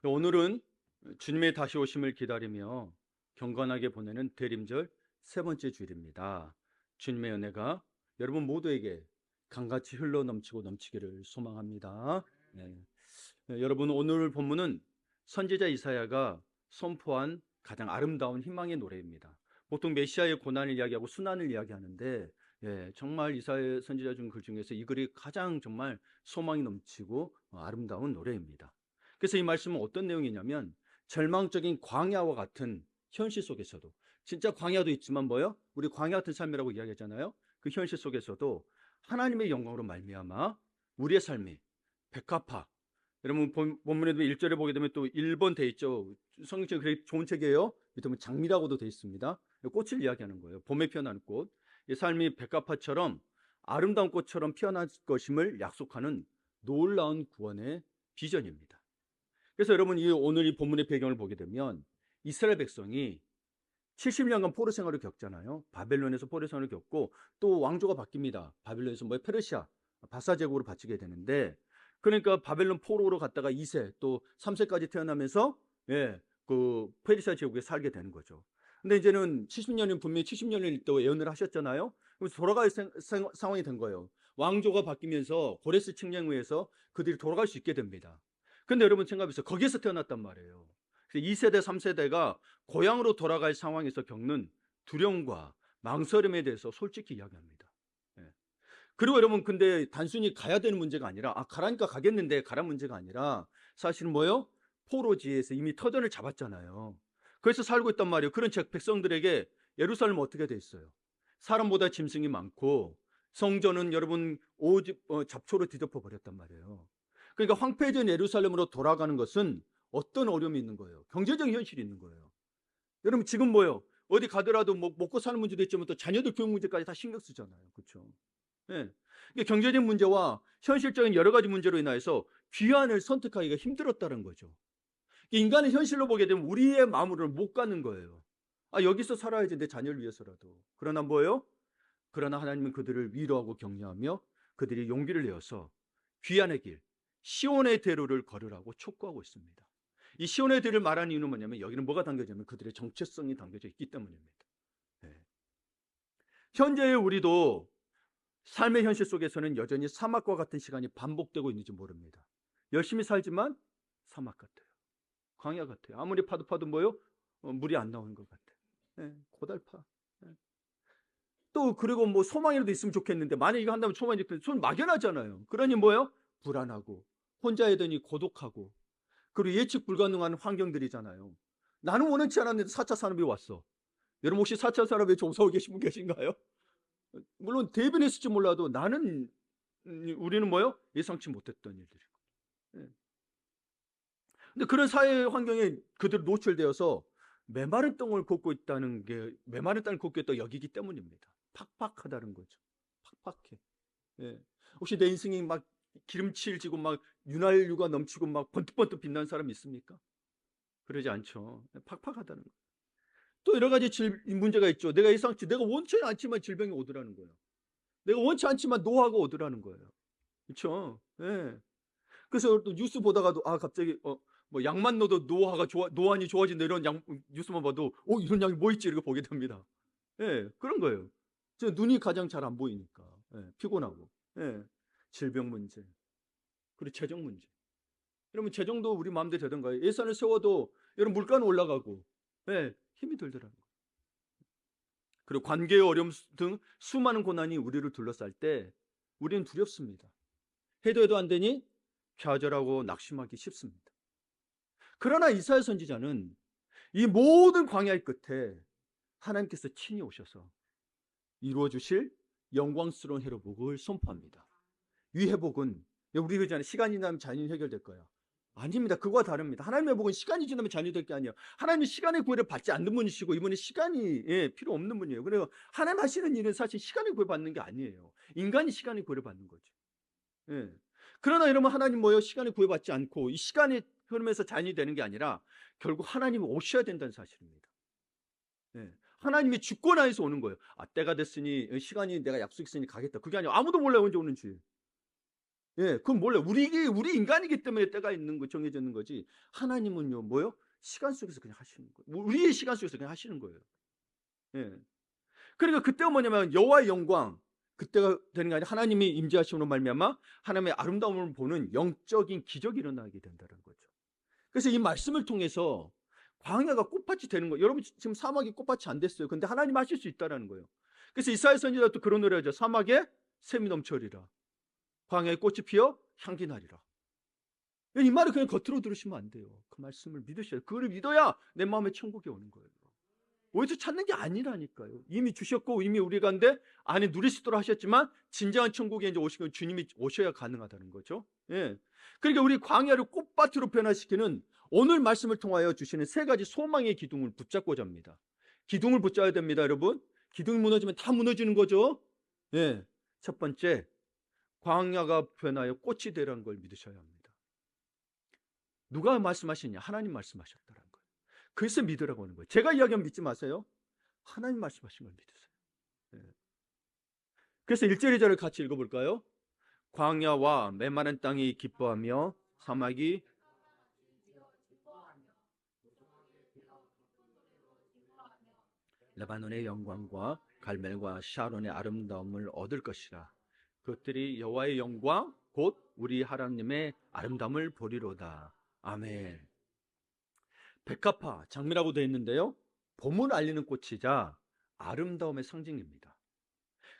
오늘은 주님의 다시 오심을 기다리며 경건하게 보내는 대림절 세 번째 주일입니다. 주님의 은혜가 여러분 모두에게 강같이 흘러 넘치고 넘치기를 소망합니다. 네. 여러분, 오늘 본문은 선지자 이사야가 선포한 가장 아름다운 희망의 노래입니다. 보통 메시아의 고난을 이야기하고 순환을 이야기하는데, 정말 이사야 선지자 중 글 중에서 이 글이 가장 정말 소망이 넘치고 아름다운 노래입니다. 그래서 이 말씀은 어떤 내용이냐면, 절망적인 광야와 같은 현실 속에서도, 진짜 광야도 있지만 뭐요? 우리 광야 같은 삶이라고 이야기하잖아요. 그 현실 속에서도 하나님의 영광으로 말미암아 우리의 삶이 백합화. 여러분 본문에도 1절에 보게 되면 또 1번 돼 있죠. 성경책이 그렇게 좋은 책이에요. 밑에 보면 장미라고도 돼 있습니다. 꽃을 이야기하는 거예요. 봄에 피어나는 꽃. 이 삶이 백합화처럼 아름다운 꽃처럼 피어날 것임을 약속하는 놀라운 구원의 비전입니다. 그래서 여러분, 오늘 이 본문의 배경을 보게 되면 이스라엘 백성이 70년간 포로 생활을 겪잖아요. 바벨론에서 포로 생활을 겪고 또 왕조가 바뀝니다. 바벨론에서 페르시아, 바사 제국으로 바치게 되는데, 그러니까 바벨론 포로로 갔다가 2세 또 3세까지 태어나면서 그 페르시아 제국에 살게 되는 거죠. 근데 이제는 70년이 분명히 70년을 또 예언을 하셨잖아요. 그래서 돌아갈 상황이 된 거예요. 왕조가 바뀌면서 고레스 칙령에 의해서 그들이 돌아갈 수 있게 됩니다. 근데 여러분 생각해보세요. 거기에서 태어났단 말이에요. 2세대, 3세대가 고향으로 돌아갈 상황에서 겪는 두려움과 망설임에 대해서 솔직히 이야기합니다. 예. 그리고 여러분, 근데 단순히 가야 되는 문제가 아니라, 가라니까 가겠는데 가란 문제가 아니라, 사실은 뭐요? 포로지에서 이미 터전을 잡았잖아요. 그래서 살고 있단 말이에요. 그런 백성들에게 예루살렘은 어떻게 돼 있어요? 사람보다 짐승이 많고, 성전은 여러분 잡초로 뒤덮어 버렸단 말이에요. 그러니까 황폐해진 예루살렘으로 돌아가는 것은 어떤 어려움이 있는 거예요? 경제적인 현실이 있는 거예요. 여러분, 지금 뭐예요? 어디 가더라도 먹고 사는 문제도 있지만 또 자녀들 교육 문제까지 다 신경 쓰잖아요. 그렇죠? 예. 이게 경제적 문제와 현실적인 여러 가지 문제로 인해서 귀환을 선택하기가 힘들었다는 거죠. 인간의 현실로 보게 되면 우리의 마음으로는 못 가는 거예요. 여기서 살아야지, 내 자녀를 위해서라도. 그러나 뭐예요? 그러나 하나님은 그들을 위로하고 격려하며 그들이 용기를 내어서 귀환의 길, 시온의 대로를 걸으라고 촉구하고 있습니다. 이 시온의 대로를 말하는 이유는 뭐냐면, 여기는 뭐가 담겨지냐면 그들의 정체성이 담겨져 있기 때문입니다. 네. 현재의 우리도 삶의 현실 속에서는 여전히 사막과 같은 시간이 반복되고 있는지 모릅니다. 열심히 살지만 사막 같아요. 광야 같아요. 아무리 파도 뭐요? 물이 안 나오는 것 같아요. 고달파. 또 그리고 소망이라도 있으면 좋겠는데, 만약 이거 한다면 소망이 있겠는데 손 막연하잖아요. 그러니 뭐요? 불안하고 혼자 되니 고독하고, 그리고 예측 불가능한 환경들이잖아요. 나는 원치 않았는데 4차 산업이 왔어. 여러분, 혹시 4차 산업에 종사하고 계신 분 계신가요? 물론 대변했을지 몰라도 나는 우리는 뭐요? 예상치 못했던 일들이고. 예. 근데 그런 사회 환경에 그대로 노출되어서 메마른 땅을 걷고 있다는 게, 메마른 땅을 걷고 있다고 여기기 때문입니다. 팍팍하다는 거죠. 팍팍해. 예. 혹시 내 인생이 막 기름칠 지고 막 윤활유가 넘치고 막 번뜩번뜩 빛나는 사람 있습니까? 그러지 않죠. 팍팍하다는 거예요. 또 여러 가지 문제가 있죠. 내가 원치 않지만 질병이 오더라는 거예요. 내가 원치 않지만 노화가 오더라는 거예요. 그렇죠? 예. 그래서 또 뉴스 보다가도 갑자기 약만 넣어도 노안이 좋아진다, 이런 뉴스만 봐도 이런 약이 뭐 있지, 이렇게 보게 됩니다. 예, 그런 거예요. 눈이 가장 잘 안 보이니까. 피곤하고. 예, 질병 문제. 그리고 재정 문제. 여러분, 재정도 우리 마음대로 되던가요? 예산을 세워도 여러분 물가는 올라가고, 힘이 들더라고요. 그리고 관계의 어려움 등 수많은 고난이 우리를 둘러쌀 때 우리는 두렵습니다. 해도 안 되니 좌절하고 낙심하기 쉽습니다. 그러나 이사야 선지자는 이 모든 광야의 끝에 하나님께서 친히 오셔서 이루어 주실 영광스러운 회복을 선포합니다. 이 회복은, 우리 그러잖아요, 시간이 지나면 잔인이 해결될 거야. 아닙니다. 그거와 다릅니다. 하나님의 복은 시간이 지나면 잔여될 게 아니에요. 하나님은 시간의 구애를 받지 않는 분이시고, 이분은 시간이 필요 없는 분이에요. 그래서 하나님 하시는 일은 사실 시간의 구애 받는 게 아니에요. 인간이 시간의 구애를 받는 거죠. 예. 그러나 여러분, 하나님 뭐예요? 시간을 구애받지 않고 이 시간이 흐르면서 잔이 되는 게 아니라 결국 하나님이 오셔야 된다는 사실입니다. 예. 하나님이 주권하에서 오는 거예요. 때가 됐으니, 시간이 내가 약속했으니 가겠다. 그게 아니라 아무도 몰라요, 언제 오는지. 예, 그건 몰라요. 우리 인간이기 때문에 때가 있는 거 정해져 있는 거지. 하나님은요, 뭐요? 시간 속에서 그냥 하시는 거예요. 우리의 시간 속에서 그냥 하시는 거예요. 예. 그러니까 그때가 뭐냐면 여호와의 영광, 그때가 되는 게 아니라 하나님이 임재하심으로 말미암아 하나님의 아름다움을 보는 영적인 기적이 일어나게 된다는 거죠. 그래서 이 말씀을 통해서 광야가 꽃밭이 되는 거예요. 여러분 지금 사막이 꽃밭이 안 됐어요. 근데 하나님 하실 수 있다라는 거예요. 그래서 이사야 선지자도 그런 노래 하죠. 사막에 샘이 넘쳐리라. 광야에 꽃이 피어 향기 나리라. 이 말을 그냥 겉으로 들으시면 안 돼요. 그 말씀을 믿으셔야 돼요. 그걸 믿어야 내 마음에 천국이 오는 거예요. 어디서 찾는 게 아니라니까요. 이미 주셨고 이미 우리 가운데 안에 누리시도록 하셨지만 진정한 천국에 이제 오신 건 주님이 오셔야 가능하다는 거죠. 예. 그러니까 우리 광야를 꽃밭으로 변화시키는 오늘 말씀을 통하여 주시는 세 가지 소망의 기둥을 붙잡고자 합니다. 기둥을 붙잡아야 됩니다, 여러분. 기둥이 무너지면 다 무너지는 거죠. 예. 첫 번째, 광야가 변하여 꽃이 되라는 걸 믿으셔야 합니다. 누가 말씀하시냐? 하나님 말씀하셨다는 거예요. 그래서 믿으라고 하는 거예요. 제가 이야기하면 믿지 마세요. 하나님 말씀하신 걸 믿으세요. 예. 그래서 1절 2절을 같이 읽어볼까요? 광야와 메마른 땅이 기뻐하며 사막이 레바논의 영광과 갈멜과 샤론의 아름다움을 얻을 것이라. 그것들이 여호와의 영광 곧 우리 하나님의 아름다움을 보리로다. 아멘. 백합화 장미라고 되어 있는데요, 봄을 알리는 꽃이자 아름다움의 상징입니다.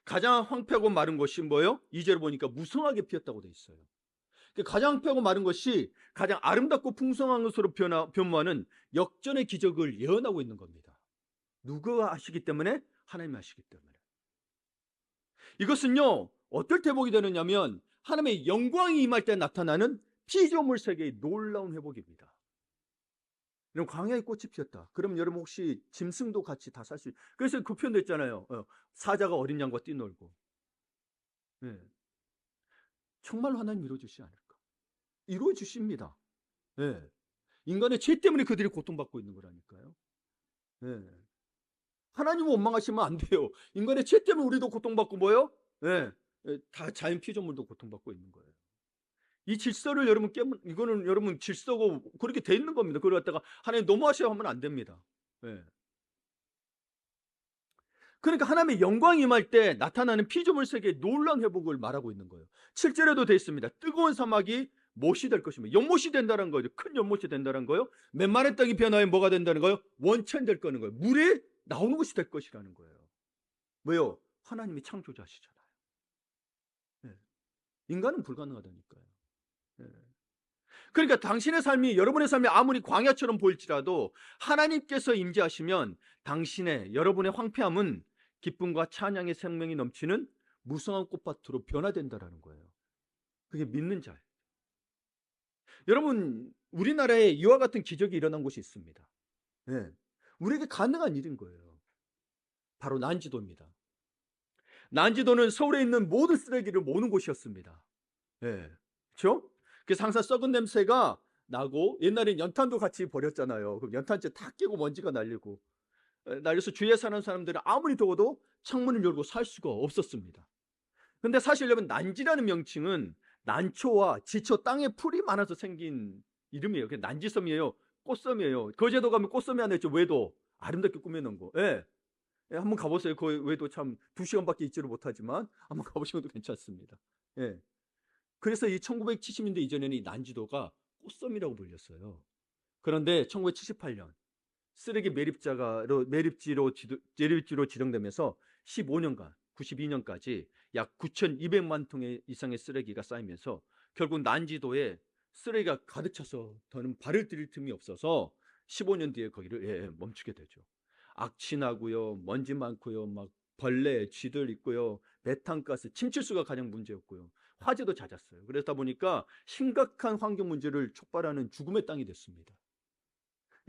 가장 황폐하고 마른 것이 뭐예요? 2절 보니까 무성하게 피었다고 되어 있어요. 가장 황폐하고 마른 것이 가장 아름답고 풍성한 것으로 변모하는 역전의 기적을 예언하고 있는 겁니다. 누가 하시기 때문에? 하나님이 하시기 때문에. 이것은요, 어떨 대복이 되느냐면 하나님의 영광이 임할 때 나타나는 피조물 세계의 놀라운 회복입니다. 이런 광야의 꽃이 피었다. 그럼 여러분 혹시 짐승도 같이 다 살 수 그래서 그 표현도 있잖아요. 사자가 어린 양과 뛰놀고. 네. 정말로 하나님 이루어주시지 않을까? 이루어주십니다. 네. 인간의 죄 때문에 그들이 고통받고 있는 거라니까요. 네. 하나님은 원망하시면 안 돼요. 인간의 죄 때문에 우리도 고통받고 뭐요? 네. 다 자연 피조물도 고통받고 있는 거예요. 이 질서를 여러분 깨면 이거는 여러분 질서고 그렇게 돼 있는 겁니다. 그걸 갖다가 하나님 너무하셔 하면 안 됩니다. 네. 그러니까 하나님의 영광이 임할 때 나타나는 피조물 세계의 놀라운 회복을 말하고 있는 거예요. 7절에도 되어 있습니다. 뜨거운 사막이 못이 될 것입니다. 연못이 된다는 거죠. 큰 연못이 된다는 거예요. 맨마른 땅이 변하여 뭐가 된다는 거예요? 원천이 될 거는 거예요. 물이 나오는 것이 될 것이라는 거예요. 왜요? 하나님이 창조자시잖아요. 네. 인간은 불가능하다니까요. 네. 그러니까 당신의 삶이 여러분의 삶이 아무리 광야처럼 보일지라도 하나님께서 임재하시면 당신의 여러분의 황폐함은 기쁨과 찬양의 생명이 넘치는 무성한 꽃밭으로 변화된다라는 거예요. 그게 믿는 자예요. 여러분 우리나라에 이와 같은 기적이 일어난 곳이 있습니다. 네. 우리에게 가능한 일인 거예요. 바로 난지도입니다. 난지도는 서울에 있는 모든 쓰레기를 모으는 곳이었습니다. 네. 그렇죠? 그래서 항상 썩은 냄새가 나고 옛날엔 연탄도 같이 버렸잖아요. 그럼 연탄재 다 깨고 먼지가 날리고 날려서 주위에 사는 사람들은 아무리 더워도 창문을 열고 살 수가 없었습니다. 근데 사실 여러분 난지라는 명칭은 난초와 지초 땅에 풀이 많아서 생긴 이름이에요. 그게 난지섬이에요. 꽃섬이에요. 거제도 가면 꽃섬이 하나 있죠. 외도 아름답게 꾸며놓은 거. 예. 예, 한번 가보세요. 그 외도 참 2시간밖에 있지를 못하지만 한번 가보시면 괜찮습니다. 예. 그래서 이 1970년대 이전에는 이 난지도가 꽃섬이라고 불렸어요. 그런데 1978년 쓰레기 매립지로 지정되면서 15년간 92년까지 약 9,200만 통 이상의 쓰레기가 쌓이면서 결국 난지도에 쓰레기가 가득 차서 더는 발을 들일 틈이 없어서 15년 뒤에 거기를 멈추게 되죠. 악취나고요, 먼지 많고요, 막 벌레, 쥐들 있고요, 메탄가스, 침출수가 가장 문제였고요. 화재도 잦았어요. 그러다 보니까 심각한 환경 문제를 촉발하는 죽음의 땅이 됐습니다.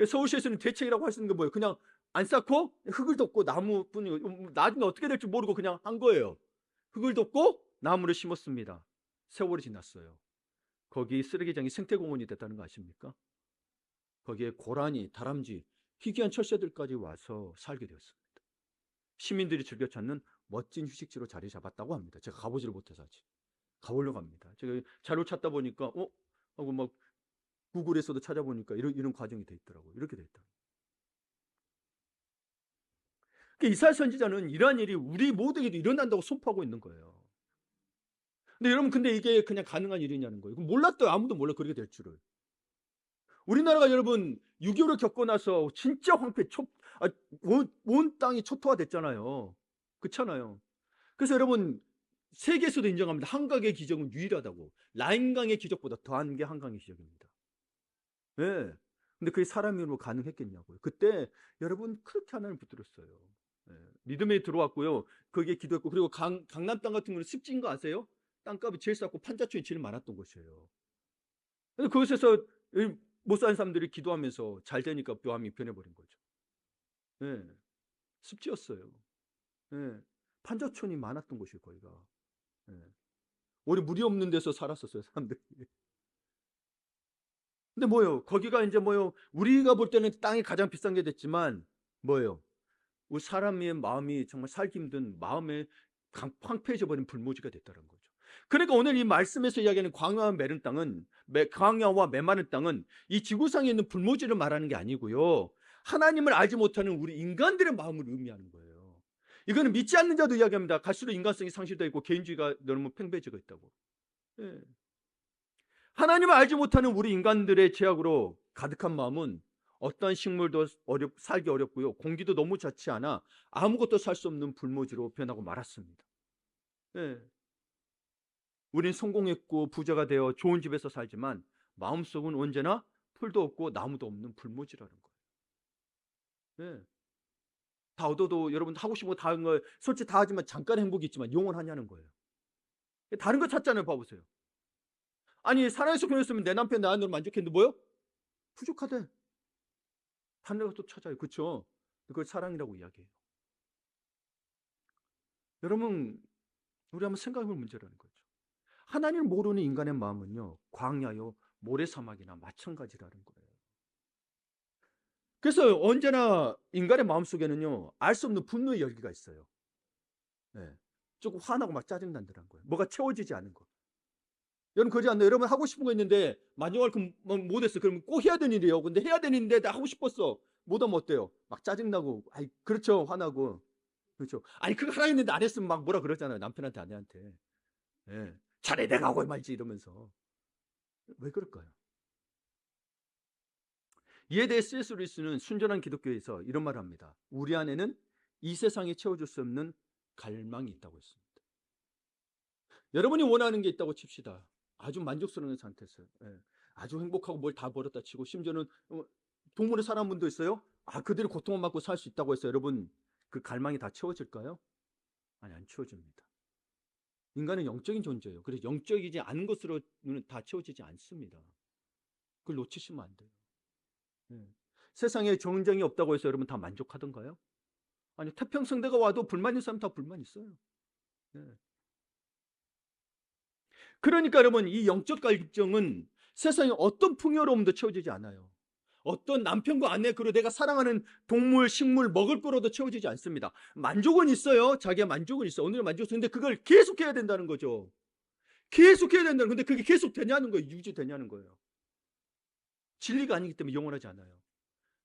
서울시에서는 대책이라고 할 수 있는 게 뭐예요? 그냥 안 쌓고 흙을 덮고 나무뿐이고 나중에 어떻게 될지 모르고 그냥 한 거예요. 흙을 덮고 나무를 심었습니다. 세월이 지났어요. 거기 쓰레기장이 생태공원이 됐다는 거 아십니까? 거기에 고라니, 다람쥐, 희귀한 철새들까지 와서 살게 되었습니다. 시민들이 즐겨 찾는 멋진 휴식지로 자리 잡았다고 합니다. 제가 가보지를 못해서 아직. 가보려고 합니다. 제가 자료 찾다 보니까 하고 막 구글에서도 찾아보니까 이런 과정이 돼 있더라고요. 이렇게 돼 있다. 그러니까 이사야 선지자는 이러한 일이 우리 모두에게도 일어난다고 선포하고 있는 거예요. 근데 여러분, 근데 이게 그냥 가능한 일이냐는 거예요. 몰랐어요. 아무도 몰라 그렇게 될 줄을. 우리나라가 여러분 6.25를 겪고 나서 진짜 온 땅이 초토화됐잖아요. 그렇잖아요. 그래서 여러분, 세계에서도 인정합니다. 한강의 기적은 유일하다고. 라인강의 기적보다 더한 게 한강의 기적입니다. 예. 근데 그게 사람으로 가능했겠냐고요. 그때 여러분 그렇게 하나님 붙들었어요. 예. 믿음에 들어왔고요. 거기에 기도했고, 그리고 강남 땅 같은 경우는 습지인 거 아세요? 땅값이 제일 쌌고 판자촌이 제일 많았던 곳이에요. 근데 그곳에서 못 사는 사람들이 기도하면서 잘 되니까 묘함이 변해버린 거죠. 예. 습지였어요. 예. 판자촌이 많았던 곳이에요, 거기가. 예. 오래 물이 없는 데서 살았었어요, 사람들이. 근데 뭐예요? 거기가 이제 뭐예요? 우리가 볼 때는 땅이 가장 비싼 게 됐지만 뭐예요? 우리 사람의 마음이 정말 살기 힘든 마음에 황폐해져 버린 불모지가 됐다는 거죠. 그러니까 오늘 이 말씀에서 이야기하는 광야와 메른 땅은, 광야와 메마른 땅은 이 지구상에 있는 불모지를 말하는 게 아니고요. 하나님을 알지 못하는 우리 인간들의 마음을 의미하는 거예요. 이거는 믿지 않는 자도 이야기합니다. 갈수록 인간성이 상실되어 있고 개인주의가 너무 팽배해지고 있다고. 예. 하나님을 알지 못하는 우리 인간들의 죄악으로 가득한 마음은 어떠한 식물도 살기 어렵고요. 공기도 너무 좋지 않아 아무것도 살 수 없는 불모지로 변하고 말았습니다. 예. 우린 성공했고 부자가 되어 좋은 집에서 살지만 마음속은 언제나 풀도 없고 나무도 없는 불모지라는 거예요. 예. 다 얻어도 여러분 하고 싶은 거 다 하는 거 솔직히 다 하지만 잠깐 행복이 있지만 영원하냐는 거예요. 다른 거 찾잖아요. 봐보세요. 아니 사랑에서 결혼했으면 내 남편 나으로 만족했는데 뭐요? 부족하대. 다른 데가 또 찾아요. 그렇죠? 그걸 사랑이라고 이야기해요. 여러분, 우리 한번 생각해 볼 문제라는 거죠. 하나님을 모르는 인간의 마음은요, 광야요, 모래사막이나 마찬가지라는 거예요. 그래서 언제나 인간의 마음속에는요, 알 수 없는 분노의 열기가 있어요. 네. 조금 화나고 막 짜증난다는 거예요. 뭐가 채워지지 않은 거. 여러분 그러지 않나요? 여러분 하고 싶은 거 있는데 만족할 못했어. 그러면 꼭 해야 되는 일이에요. 근데 해야 되는 일인데 나 하고 싶었어. 못하면 어때요? 막 짜증나고, 아이 그렇죠, 화나고. 그렇죠. 아니 그거 하라 했는데 안 했으면 막 뭐라 그러잖아요. 남편한테 아내한테. 예. 잘해 내가 하고 말지 이러면서. 왜 그럴까요? 이에 대해 C.S. 루이스는 순전한 기독교에서 이런 말을 합니다. 우리 안에는 이 세상에 채워줄 수 없는 갈망이 있다고 했습니다. 여러분이 원하는 게 있다고 칩시다. 아주 만족스러운 상태에서. 예. 아주 행복하고 뭘 다 버렸다 치고 심지어는 동물의 사는 분도 있어요. 그들이 고통을 받고 살 수 있다고 해서 여러분 그 갈망이 다 채워질까요? 아니 안 채워집니다. 인간은 영적인 존재예요. 그래서 영적이지 않은 것으로는 다 채워지지 않습니다. 그걸 놓치시면 안 돼요. 네. 세상에 정쟁이 없다고 해서 여러분 다 만족하던가요? 아니 태평성대가 와도 불만 있는 사람 다 불만 있어요. 네. 그러니까 여러분 이 영적 갈증은 세상에 어떤 풍요로움도 채워지지 않아요. 어떤 남편과 아내 그리고 내가 사랑하는 동물, 식물, 먹을 거로도 채워지지 않습니다. 만족은 있어요. 자기의 만족은 있어. 오늘 만족했는데 그걸 계속해야 된다는 거죠. 계속해야 된다는 건데 그게 계속 되냐는 거예요. 유지되냐는 거예요. 진리가 아니기 때문에 영원하지 않아요.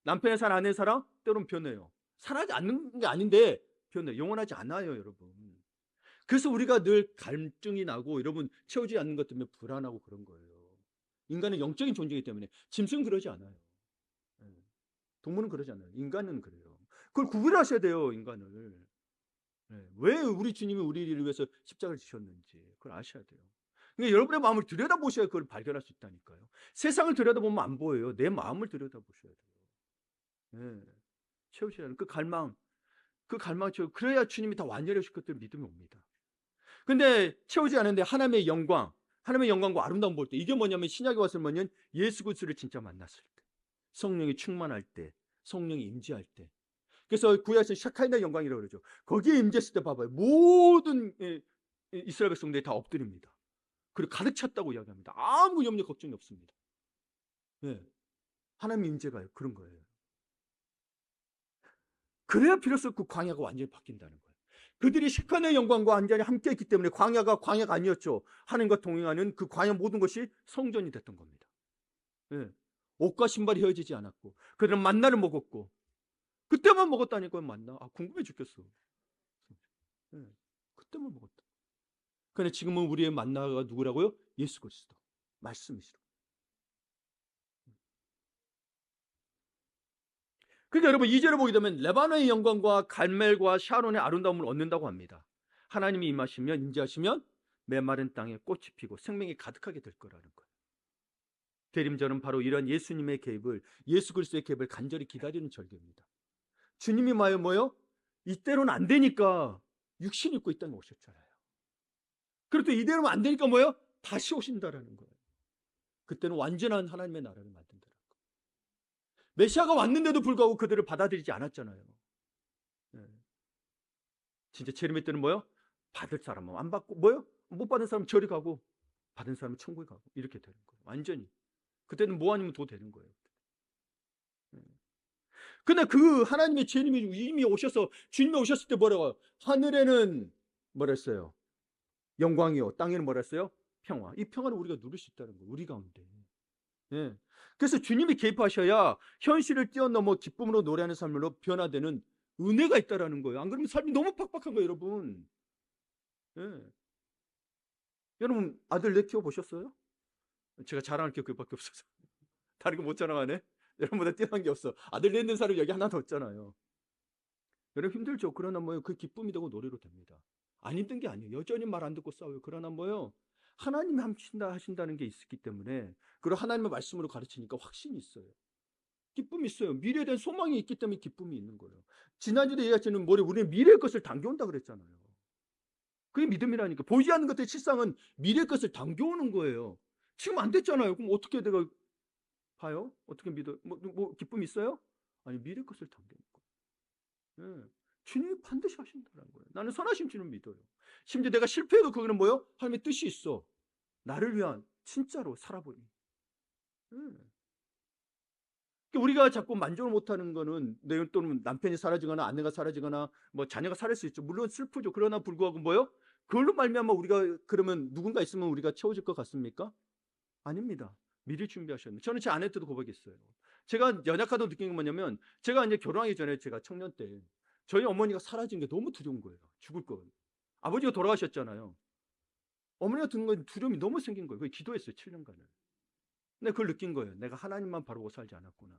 남편의 사랑, 아내의 사랑 때로는 변해요. 사랑하지 않는 게 아닌데 변해요. 영원하지 않아요, 여러분. 그래서 우리가 늘 갈증이 나고 여러분 채워지지 않는 것 때문에 불안하고 그런 거예요. 인간은 영적인 존재이기 때문에 짐승은 그러지 않아요. 예. 동물은 그러지 않아요. 인간은 그래요. 그걸 구분하셔야 돼요, 인간을. 예. 왜 우리 주님이 우리를 위해서 십자가를 지셨는지 그걸 아셔야 돼요. 그러니까 여러분의 마음을 들여다보셔야 그걸 발견할 수 있다니까요. 세상을 들여다보면 안 보여요. 내 마음을 들여다보셔야 돼요. 예. 채우셔야 하는 그 갈망 채우 그래야 주님이 다 완전하실 것들 믿음이 옵니다. 근데 채우지 않은데 하나님의 영광과 아름다움 볼 때 이게 뭐냐면 신약에 왔을 뭐냐면 예수 그리스도를 진짜 만났을 때, 성령이 충만할 때, 성령이 임재할 때. 그래서 구약에서 샤카이나 영광이라고 그러죠. 거기에 임재했을 때 봐봐요. 모든 이스라엘 백성들이 다 엎드립니다. 그리고 가득 찼다고 이야기합니다. 아무 염려 걱정이 없습니다. 예. 하나님 임재가 그런 거예요. 그래야 비로소 그 광야가 완전히 바뀐다는 거예요. 그들이 시칸의 영광과 완전히 함께 했기 때문에 광야가 광야가 아니었죠. 하나님과 동행하는 그 광야 모든 것이 성전이 됐던 겁니다. 예. 옷과 신발이 헤어지지 않았고 그들은 만나를 먹었고 그때만 먹었다니까요. 만나. 궁금해 죽겠어. 예. 그때만 먹었다. 그런데 지금은 우리의 만나가 누구라고요? 예수 그리스도 말씀이시라. 그러니까 여러분 2절을 보게 되면 레바논의 영광과 갈멜과 샤론의 아름다움을 얻는다고 합니다. 하나님이 임하시면 임재하시면 메마른 땅에 꽃이 피고 생명이 가득하게 될 거라는 거예요. 대림절은 바로 이런 예수님의 개입을, 예수 그리스도의 개입을 간절히 기다리는 절기입니다. 주님이 뭐요? 이때로는 안 되니까 육신 입고 이 땅에 오셨잖아요. 그리고 또 이대로는 안 되니까 뭐요? 다시 오신다라는 거예요. 그때는 완전한 하나님의 나라를 만든다는 거예요. 메시아가 왔는데도 불구하고 그들을 받아들이지 않았잖아요. 네. 진짜 재림의 때는 뭐요? 받을 사람은 안 받고 뭐요? 못 받은 사람은 저리 가고 받은 사람은 천국에 가고 이렇게 되는 거예요. 완전히. 그때는 뭐 아니면 도 되는 거예요. 근데 그 하나님의 주님이 이미 오셔서 주님이 오셨을 때 뭐라고? 하늘에는 뭐라 했어요? 영광이요. 땅에는 뭐라 했어요? 평화. 이 평화를 우리가 누릴 수 있다는 거예요. 우리 가운데. 예. 그래서 주님이 개입하셔야 현실을 뛰어넘어 기쁨으로 노래하는 삶으로 변화되는 은혜가 있다라는 거예요. 안 그러면 삶이 너무 팍팍한 거예요, 여러분. 예. 여러분 아들 내 키워 보셨어요? 제가 자랑할 게 그밖에 없어서 다른 거 못 자랑하네. 여러분보다 뛰어난 게 없어. 아들 낳는 사람이 여기 하나 더 없잖아요. 여러분 힘들죠. 그러나 뭐요? 그 기쁨이 되고 노래로 됩니다. 안 힘든 게 아니에요. 여전히 말 안 듣고 싸워요. 그러나 뭐요? 하나님이 하신다는 게 있기 때문에 그리고 하나님의 말씀으로 가르치니까 확신이 있어요. 기쁨이 있어요. 미래에 대한 소망이 있기 때문에 기쁨이 있는 거예요. 지난주에 얘기했지만 우리는 미래의 것을 당겨온다 그랬잖아요. 그게 믿음이라니까. 보이지 않는 것들의 실상은 미래의 것을 당겨오는 거예요. 지금 안 됐잖아요. 그럼 어떻게 내가 봐요? 어떻게 믿어? 뭐 기쁨이 있어요? 아니 미래 것을 당기는 거예요. 예. 주님이 반드시 하신다는 거예요. 나는 선하신 주님 믿어요. 심지어 내가 실패해도 그거는 뭐요? 하나님의 뜻이 있어. 나를 위한 진짜로 살아보니. 예. 우리가 자꾸 만족을 못하는 거는 또는 남편이 사라지거나 아내가 사라지거나 뭐 자녀가 사라질 수 있죠. 물론 슬프죠. 그러나 불구하고 뭐요? 그걸로 말미암아 우리가 그러면 누군가 있으면 우리가 채워질 것 같습니까? 아닙니다. 미리 준비하셨는데 저는 제 아내한테도 고백했어요. 제가 연약하다고 느낀 게 뭐냐면 제가 이제 결혼하기 전에 제가 청년 때 저희 어머니가 사라진 게 너무 두려운 거예요. 죽을 거. 아버지가 돌아가셨잖아요. 어머니가 듣는 건 두려움이 너무 생긴 거예요. 그래서 기도했어요. 7년간을. 근데 그걸 느낀 거예요. 내가 하나님만 바라고 살지 않았구나.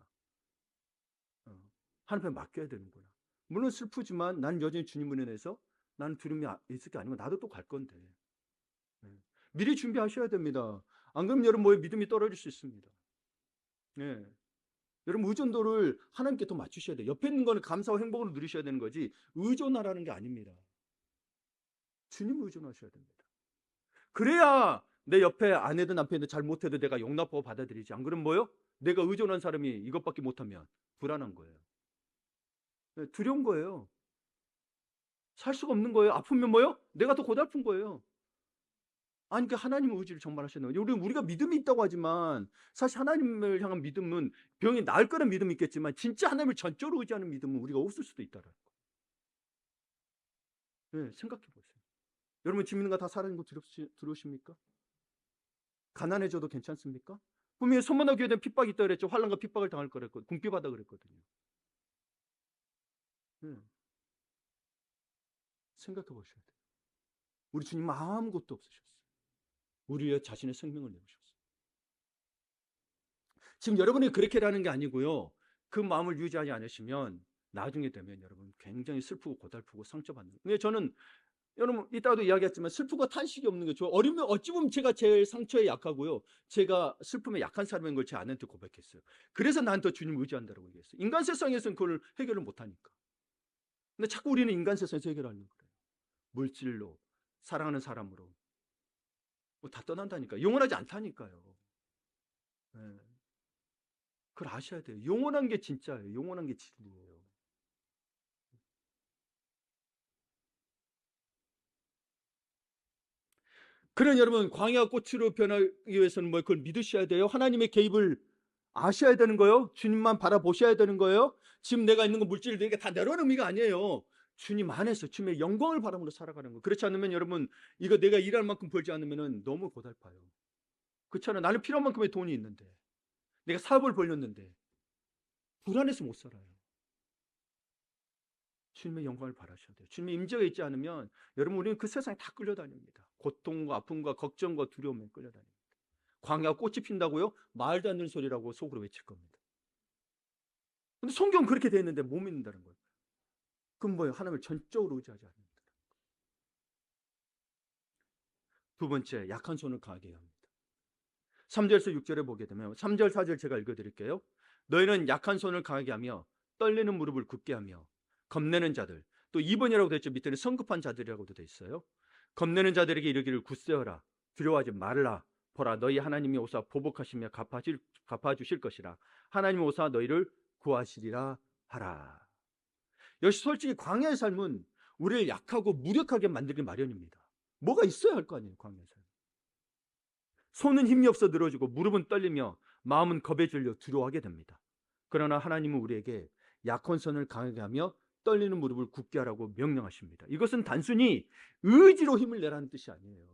하나님께 맡겨야 되는구나. 물론 슬프지만 나는 여전히 주님 은혜에서 나는 두려움이 있을 게 아니고 나도 또 갈 건데. 미리 준비하셔야 됩니다. 안 그러면 여러분 뭐에 믿음이 떨어질 수 있습니다. 예. 여러분 의존도를 하나님께 더 맞추셔야 돼요. 옆에 있는 거는 감사와 행복으로 누리셔야 되는 거지 의존하라는 게 아닙니다. 주님을 의존하셔야 됩니다. 그래야 내 옆에 아내든 남편이든 잘못해도 내가 용납하고 받아들이지. 안 그러면 뭐요? 내가 의존한 사람이 이것밖에 못하면 불안한 거예요. 두려운 거예요. 살 수가 없는 거예요. 아프면 뭐요? 내가 더 고달픈 거예요. 아니, 그러니까 하나님의 의지를 정말 하셨는 거예요. 우리가 믿음이 있다고 하지만 사실 하나님을 향한 믿음은 병이 나을 거라는 믿음이 있겠지만 진짜 하나님을 전적으로 의지하는 믿음은 우리가 없을 수도 있다라는 거예요. 네, 생각해 보세요. 여러분 집 있는 거 다 사라진 거 두려우십니까? 가난해져도 괜찮습니까? 분명히 소문나 교회에 대한 핍박이 있다 그랬죠. 환난과 핍박을 당할 거랬거든요. 궁핍하다 그랬거든요. 네. 생각해 보셔야 돼요. 우리 주님 아무것도 없으셨어요. 우리의 자신의 생명을 내주셨어요. 지금 여러분이 그렇게라는 게 아니고요. 그 마음을 유지하지 않으시면 나중에 되면 여러분 굉장히 슬프고 고달프고 상처받는. 근데 저는 여러분 이따가도 이야기했지만 슬프고 탄식이 없는 게 좋아요. 어리면 어찌 보면 제가 제일 상처에 약하고요. 제가 슬픔에 약한 사람인 걸 제 아내한테 고백했어요. 그래서 난 더 주님 의지한다고 얘기했어요. 인간 세상에서는 그걸 해결을 못하니까. 근데 자꾸 우리는 인간 세상에서 해결하려고 그래요. 물질로, 사랑하는 사람으로. 뭐 다 떠난다니까. 영원하지 않다니까요. 네. 그걸 아셔야 돼요. 영원한 게 진짜예요. 영원한 게 진리예요. 그런 여러분 광야 꽃으로 변하기 위해서는 뭐 그걸 믿으셔야 돼요. 하나님의 개입을 아셔야 되는 거예요. 주님만 바라보셔야 되는 거예요. 지금 내가 있는 거 물질을 내게 다 내려오는 의미가 아니에요. 주님 안에서 주님의 영광을 바람으로 살아가는 거. 그렇지 않으면 여러분, 이거 내가 일할 만큼 벌지 않으면 너무 고달파요. 그렇잖아요. 나는 필요한 만큼의 돈이 있는데, 내가 사업을 벌렸는데 불안해서 못 살아요. 주님의 영광을 바라셔야 돼요. 주님의 임재가 있지 않으면 여러분, 우리는 그 세상에 다 끌려다닙니다. 고통과 아픔과 걱정과 두려움에 끌려다닙니다. 광야 꽃이 핀다고요? 말도 안 되는 소리라고 속으로 외칠 겁니다. 근데 성경은 그렇게 되어 있는데 못 믿는다는 거예요. 그럼 뭐예요? 하나님을 전적으로 의지하지 않는다. 두 번째, 약한 손을 강하게 해야 합니다. 3절에서 6절에 보게 되면 3절 4절 제가 읽어드릴게요. 너희는 약한 손을 강하게 하며 떨리는 무릎을 굳게 하며 겁내는 자들, 또 2번이라고 되어 있죠. 밑에는 성급한 자들이라고도 되어 있어요. 겁내는 자들에게 이르기를 굳세어라, 두려워하지 말라. 보라, 너희 하나님이 오사 보복하시며 갚아주실 것이라. 하나님이 오사 너희를 구하시리라 하라. 역시 솔직히 광야의 삶은 우리를 약하고 무력하게 만들기 마련입니다. 뭐가 있어야 할 거 아니에요. 광야의 삶. 손은 힘이 없어 늘어지고 무릎은 떨리며 마음은 겁에 질려 두려워하게 됩니다. 그러나 하나님은 우리에게 약한 손을 강하게 하며 떨리는 무릎을 굳게 하라고 명령하십니다. 이것은 단순히 의지로 힘을 내라는 뜻이 아니에요.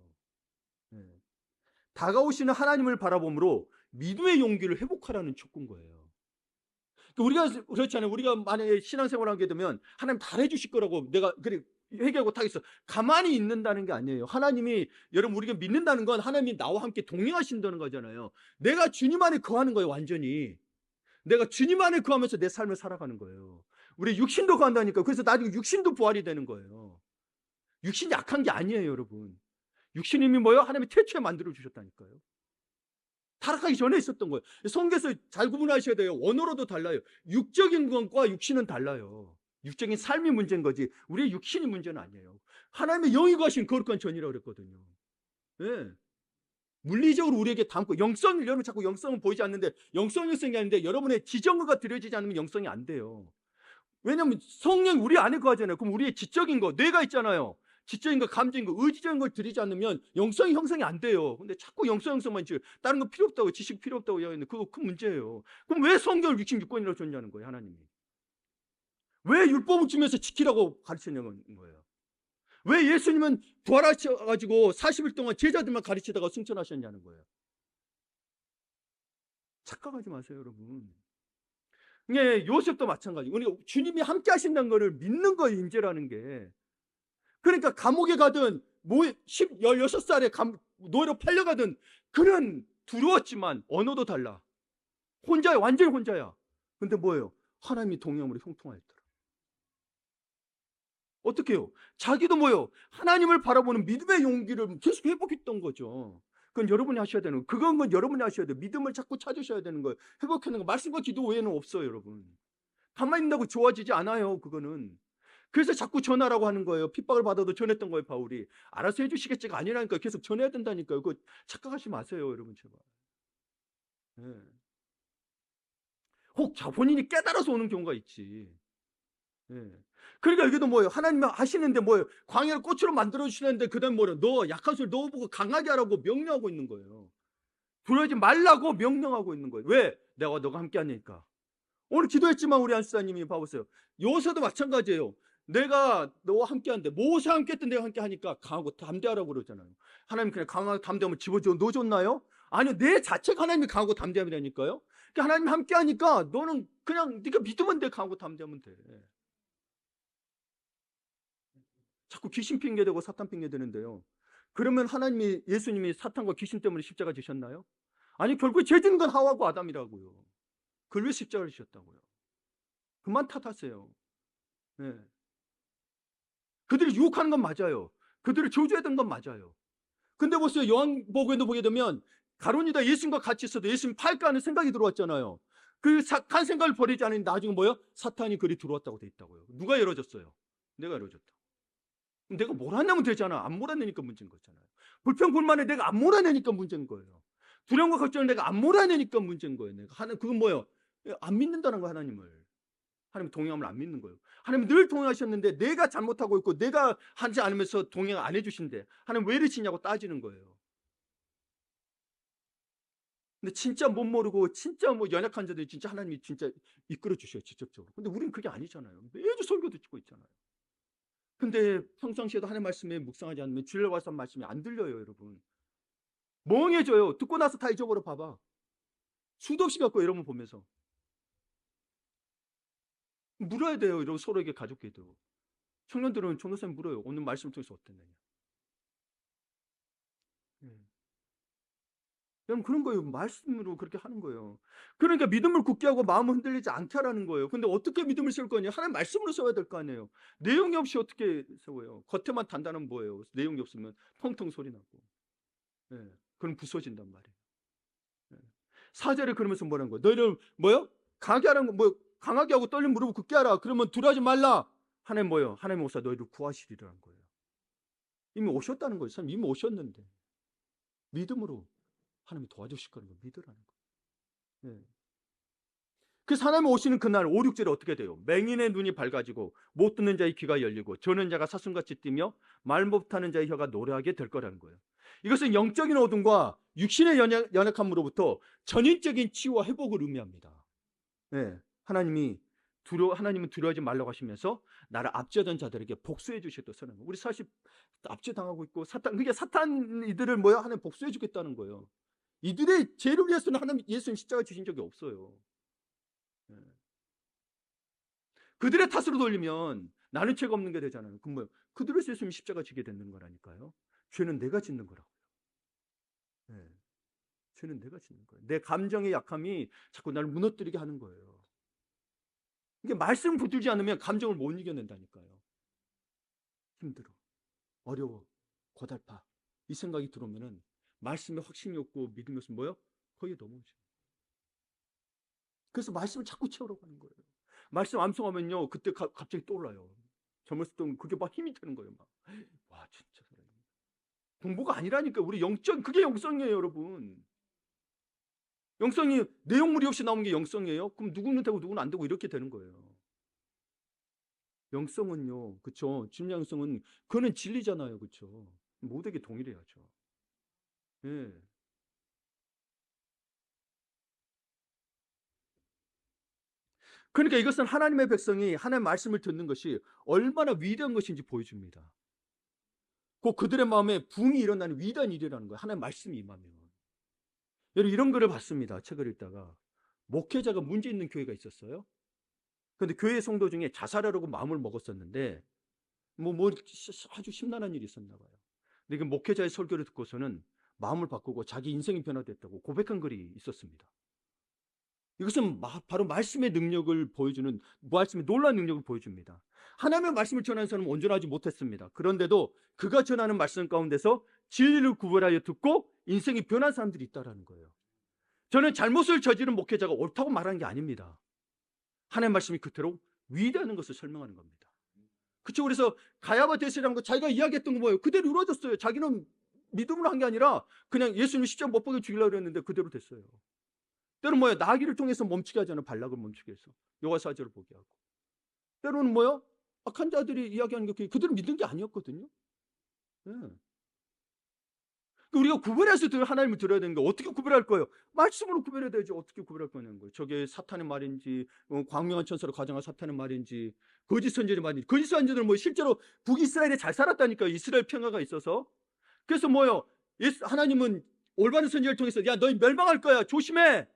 네. 다가오시는 하나님을 바라봄으로 믿음의 용기를 회복하라는 촉구인 거예요. 우리가 그렇잖아요. 우리가 만약에 신앙생활을 하게 되면 하나님 다 해주실 거라고 내가 그래 회개하고 타겠어. 가만히 있는다는 게 아니에요. 하나님이, 여러분, 우리가 믿는다는 건 하나님이 나와 함께 동행하신다는 거잖아요. 내가 주님 안에 거하는 거예요. 완전히 내가 주님 안에 거하면서 내 삶을 살아가는 거예요. 우리 육신도 거한다니까. 그래서 나중에 육신도 부활이 되는 거예요. 육신이 약한 게 아니에요, 여러분. 육신이 뭐예요? 하나님이 태초에 만들어 주셨다니까요. 타락하기 전에 있었던 거예요. 성경에서 잘 구분하셔야 돼요. 언어로도 달라요. 육적인 것과 육신은 달라요. 육적인 삶이 문제인 거지 우리의 육신이 문제는 아니에요. 하나님의 영이 거하신 거룩한 전이라고 그랬거든요. 네. 물리적으로 우리에게 담고, 영성을, 여러분 자꾸 영성은 보이지 않는데 영성이 아닌데 여러분의 지정의가 드려지지 않으면 영성이 안 돼요. 왜냐하면 성령이 우리 안에 거하잖아요. 그럼 우리의 지적인 거, 뇌가 있잖아요. 지적인 거, 감정인 거, 의지적인 걸 드리지 않으면 영성이 형성이 안 돼요. 근데 자꾸 형성만 지금 다른 거 필요 없다고, 지식 필요 없다고 이야기하는데 그거 큰 문제예요. 그럼 왜 성경을 66권이라고 줬냐는 거예요, 하나님이. 왜 율법을 주면서 지키라고 가르치냐는 거예요. 왜 예수님은 부활하셔가지고 40일 동안 제자들만 가르치다가 승천하셨냐는 거예요. 착각하지 마세요, 여러분. 예, 요셉도 마찬가지. 우리가 주님이 함께 하신다는 것을 믿는 거예요, 임재라는 게. 그러니까 감옥에 가든 16살에 노예로 팔려가든 그는 두려웠지만 언어도 달라. 혼자야, 완전히 혼자야. 근데 뭐예요? 하나님이 동행함으로 형통하였더라. 어떻게 해요? 자기도 뭐예요? 하나님을 바라보는 믿음의 용기를 계속 회복했던 거죠. 그건 여러분이 하셔야 되는 거예요. 그건 여러분이 하셔야 돼요. 믿음을 자꾸 찾으셔야 되는 거예요. 회복하는 거. 말씀과 기도 외에는 없어요, 여러분. 가만히 있다고 좋아지지 않아요, 그거는. 그래서 자꾸 전하라고 하는 거예요. 핍박을 받아도 전했던 거예요, 바울이. 알아서 해주시겠지가 아니라니까. 계속 전해야 된다니까요. 그거 착각하지 마세요, 여러분, 제발. 네. 혹 본인이 깨달아서 오는 경우가 있지. 네. 그러니까 여기도 뭐예요? 하나님 하시는데 뭐예요? 광야를 꽃으로 만들어 주시는데 그다음 뭐예요? 너 약한 소리 넣어보고 강하게 하라고 명령하고 있는 거예요. 두려워하지 말라고 명령하고 있는 거예요. 왜? 내가 너가 함께 하니까. 오늘 기도했지만 우리 안수사님이 봐보세요. 요새도 마찬가지예요. 내가 너와 함께 하는데 모세와 함께 했던 내가 함께 하니까 강하고 담대하라고 그러잖아요. 하나님 그냥 강하고 담대하면 집어줘 넣어줬나요? 아니요. 내 자체가 하나님이 강하고 담대함이라니까요. 그러니까 하나님이 함께 하니까 너는 그냥 네가 믿으면 돼. 강하고 담대하면 돼. 자꾸 귀신 핑계대고 사탄 핑계대는데요. 그러면 하나님이, 예수님이 사탄과 귀신 때문에 십자가 지셨나요? 아니, 결국에 죄 짓는 건 하와고 아담이라고요. 그걸 왜 십자가를 지셨다고요? 그만 탓하세요. 네. 그들이 유혹하는 건 맞아요. 그들을 저주했던 건 맞아요. 근데 보세요. 요한복음에도 보게 되면 가론유다 예수님과 같이 있어도 예수님 팔까 하는 생각이 들어왔잖아요. 그 착한 생각을 버리지 않으니 나중에 뭐요? 사탄이 그리 들어왔다고 돼 있다고요. 누가 열어줬어요? 내가 열어줬다. 내가 몰아내면 되잖아. 안 몰아내니까 문제인 거잖아요. 불평불만에 내가 안 몰아내니까 문제인 거예요. 두려움과 걱정을 내가 안 몰아내니까 문제인 거예요. 내가 하는 그건 뭐예요? 안 믿는다는 거야, 하나님을. 하나님 동행함을 안 믿는 거예요. 하나님 늘 동행하셨는데 내가 잘못하고 있고 내가 하지 않으면서 동행 안 해주신대. 하나님 왜 이러시냐고 따지는 거예요. 근데 진짜 못 모르고 진짜 뭐 연약한 자들 진짜 하나님이 진짜 이끌어 주셔요, 직접적으로. 근데 우리는 그게 아니잖아요. 매주 설교도 듣고 있잖아요. 근데 평상시에도 하나님 말씀에 묵상하지 않으면 주일날 와서 말씀이 안 들려요, 여러분. 멍해져요. 듣고 나서 다 잊어버려 봐봐. 수도 없이 갖고 여러분 보면서. 물어야 돼요. 이런 서로에게 가족끼리도. 청년들은 전도사님 물어요. 오늘 말씀을 통해서 어땠느냐. 예. 여러분 그런 거예요. 말씀으로 그렇게 하는 거예요. 그러니까 믿음을 굳게 하고 마음을 흔들리지 않게 하라는 거예요. 근데 어떻게 믿음을 세울 거냐? 하나님 말씀으로 세워야 될 거 아니에요. 내용이 없이 어떻게 세워요? 겉에만 단단하면 뭐예요? 내용이 없으면 텅텅 소리 나고. 예. 그럼 부서진단 말이에요. 예. 사제를 그러면서 뭐라는 거예요? 너희를 뭐요? 강하게 하라는 거, 뭐 강하게 하고 떨린 무릎을 굳게 하라. 그러면 두려워하지 말라. 하나님 뭐요? 하나님 오사 너희를 구하시리라는 거예요. 이미 오셨다는 거예요. 사람 이미 오셨는데 믿음으로 하나님이 도와주실 거라는 걸 믿으라는 거예요. 예. 그래서 하나님 오시는 그날 5, 6절에 어떻게 돼요? 맹인의 눈이 밝아지고 못 듣는 자의 귀가 열리고 저는 자가 사슴같이 뛰며 말 못하는 자의 혀가 노래하게 될 거라는 거예요. 이것은 영적인 어둠과 육신의 연약함으로부터 전인적인 치유와 회복을 의미합니다. 네, 하나님은 두려워하지 말라고 하시면서 나를 압제하던 자들에게 복수해 주셨다는 거예요. 우리 사실 압제당하고 있고 그게 사탄 이들을 하나님 복수해 주겠다는 거예요. 이들의 죄를 위해서는 예수님 십자가 지신 적이 없어요. 네. 그들의 탓으로 돌리면 나는 죄가 없는 게 되잖아요. 그럼 그들을 예수님 십자가 지게 되는 거라니까요. 죄는 내가 짓는 거라고요. 네. 죄는 내가 짓는 거예요. 내 감정의 약함이 자꾸 나를 무너뜨리게 하는 거예요. 이게 말씀 붙들지 않으면 감정을 못 이겨낸다니까요. 힘들어, 어려워, 고달파 이 생각이 들어오면은 말씀에 확신이 없고 믿음이 없으면 거기에 넘어오죠. 그래서 말씀을 자꾸 채우려고 하는 거예요. 말씀 암송하면요 그때 갑자기 떠올라요. 젊었을 때 그게 막 힘이 되는 거예요. 와 진짜 공부가 아니라니까. 우리 그게 영성이에요, 여러분. 영성이 내용물이 없이 나오는 게 영성이에요? 그럼 누구는 되고 누구는 안 되고 이렇게 되는 거예요. 영성은요, 그쵸? 진리 영성은 그거는 진리잖아요, 그쵸? 모두에게 동일해야죠. 예. 그러니까 이것은 하나님의 백성이 하나님의 말씀을 듣는 것이 얼마나 위대한 것인지 보여줍니다. 꼭 그들의 마음에 붕이 일어나는 위대한 일이라는 거예요. 하나님의 말씀이 임하면. 여러분 이런 글을 봤습니다. 책을 읽다가 목회자가 문제 있는 교회가 있었어요. 근데 교회 성도 중에 자살하려고 마음을 먹었었는데 아주 심란한 일이 있었나 봐요. 근데 그 목회자의 설교를 듣고서는 마음을 바꾸고 자기 인생이 변화됐다고 고백한 글이 있었습니다. 이것은 바로 말씀의 능력을 보여주는, 말씀의 놀라운 능력을 보여줍니다. 하나님의 말씀을 전하는 사람은 온전하지 못했습니다. 그런데도 그가 전하는 말씀 가운데서 진리를 구별하여 듣고 인생이 변한 사람들이 있다는 거예요. 저는 잘못을 저지른 목회자가 옳다고 말하는 게 아닙니다. 하나님의 말씀이 그대로 위대한 것을 설명하는 겁니다. 그렇죠. 그래서 가야바 대세라는 거 자기가 이야기했던 거 뭐예요? 그대로 이루어졌어요. 자기는 믿음으로 한 게 아니라 그냥 예수님 십자가 못 박여 죽이려고 했는데 그대로 됐어요. 때로는 나귀를 통해서 멈추게 하잖아요. 발락을 멈추게 해서 여호와사절을 보게 하고. 때로는 악한 자들이 이야기하는 게 그들은 믿는 게 아니었거든요. 네. 우리가 구별해서 하나님을 들어야 되는 게 어떻게 구별할 거예요? 말씀으로 구별해야 되죠. 어떻게 구별할 거냐는 거예요. 저게 사탄의 말인지 광명한 천사로 가정한 사탄의 말인지 거짓 선지자의 말인지. 거짓 선지자들은 실제로 북이스라엘에 잘 살았다니까요. 이스라엘 평화가 있어서. 그래서 하나님은 올바른 선지자를 통해서 야 너희 멸망할 거야. 조심해.